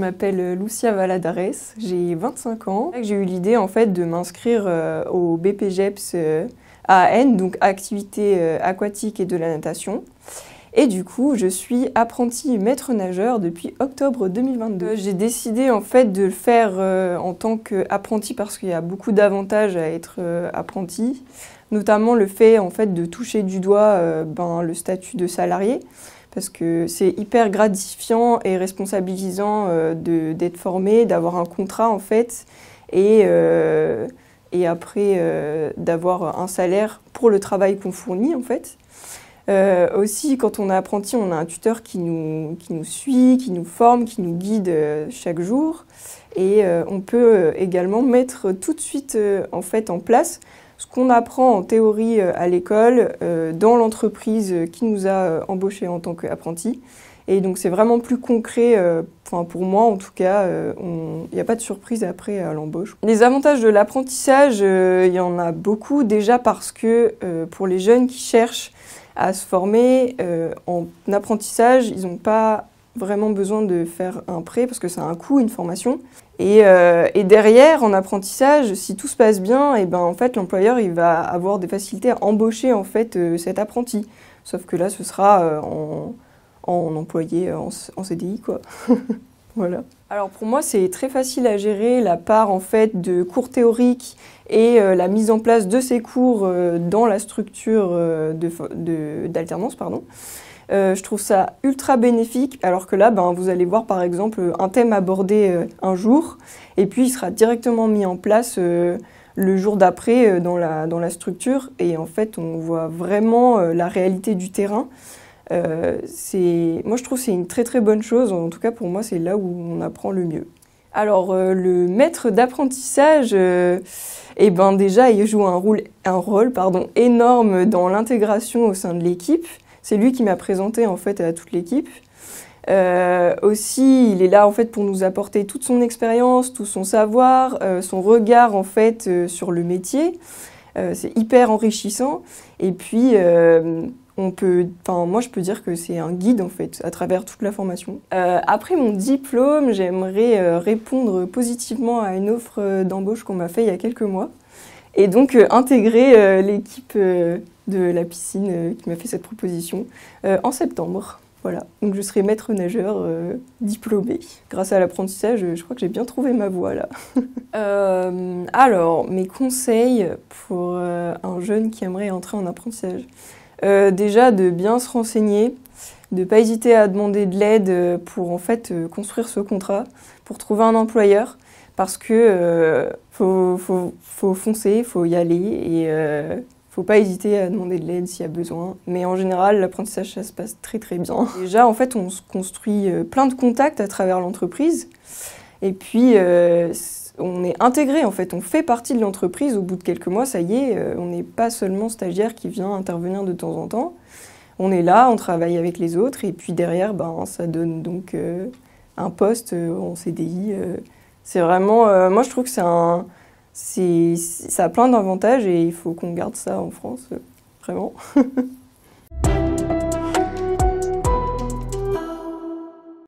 Je m'appelle Lucia Valadares, j'ai 25 ans. J'ai eu l'idée en fait de m'inscrire au BPGEPS AAN, donc activité aquatique et de la natation. Et du coup, je suis apprentie maître nageur depuis octobre 2022. J'ai décidé en fait de le faire en tant qu'apprenti parce qu'il y a beaucoup d'avantages à être apprenti, notamment le fait en fait de toucher du doigt le statut de salarié. Parce que c'est hyper gratifiant et responsabilisant d'être formé, d'avoir un contrat en fait, et après d'avoir un salaire pour le travail qu'on fournit en fait. Aussi, quand on est apprenti, on a un tuteur qui nous suit, qui nous forme, qui nous guide chaque jour. Et on peut également mettre tout de suite en fait en place ce qu'on apprend en théorie à l'école, dans l'entreprise qui nous a embauchés en tant qu'apprentis. Et donc c'est vraiment plus concret, pour moi en tout cas, il n'y a pas de surprise après à l'embauche. Les avantages de l'apprentissage, il y en a beaucoup, déjà parce que pour les jeunes qui cherchent à se former en apprentissage, ils n'ont pas vraiment besoin de faire un prêt parce que ça a un coût, une formation. Et derrière, en apprentissage, si tout se passe bien, et ben en fait l'employeur il va avoir des facilités à embaucher en fait cet apprenti. Sauf que là, ce sera en employé en CDI quoi. Voilà. Alors pour moi, c'est très facile à gérer la part en fait de cours théoriques et la mise en place de ces cours dans la structure d'alternance, pardon. Je trouve ça ultra bénéfique, alors que là, vous allez voir par exemple un thème abordé un jour, et puis il sera directement mis en place le jour d'après dans la structure, et en fait on voit vraiment la réalité du terrain. Moi je trouve que c'est une très très bonne chose, en tout cas pour moi c'est là où on apprend le mieux. Alors le maître d'apprentissage, déjà il joue un rôle énorme dans l'intégration au sein de l'équipe. C'est lui qui m'a présenté en fait à toute l'équipe. Aussi, il est là en fait pour nous apporter toute son expérience, tout son savoir, son regard en fait sur le métier. C'est hyper enrichissant. Et puis, moi je peux dire que c'est un guide en fait à travers toute la formation. Après mon diplôme, j'aimerais répondre positivement à une offre d'embauche qu'on m'a fait il y a quelques mois. Et donc intégrer l'équipe de la piscine qui m'a fait cette proposition en septembre. Voilà, donc je serai maître nageur diplômé. Grâce à l'apprentissage, je crois que j'ai bien trouvé ma voie là. Alors, mes conseils pour un jeune qui aimerait entrer en apprentissage. Déjà, de bien se renseigner, de ne pas hésiter à demander de l'aide pour en fait construire ce contrat, pour trouver un employeur. Parce que faut foncer, faut y aller et faut pas hésiter à demander de l'aide s'il y a besoin. Mais en général, l'apprentissage, ça se passe très très bien. Déjà, en fait, on se construit plein de contacts à travers l'entreprise. Et puis, on est intégré, en fait. On fait partie de l'entreprise. Au bout de quelques mois, ça y est, on n'est pas seulement stagiaire qui vient intervenir de temps en temps. On est là, on travaille avec les autres. Et puis derrière, ça donne donc un poste en CDI. C'est vraiment, moi je trouve que ça a plein d'avantages et il faut qu'on garde ça en France, vraiment.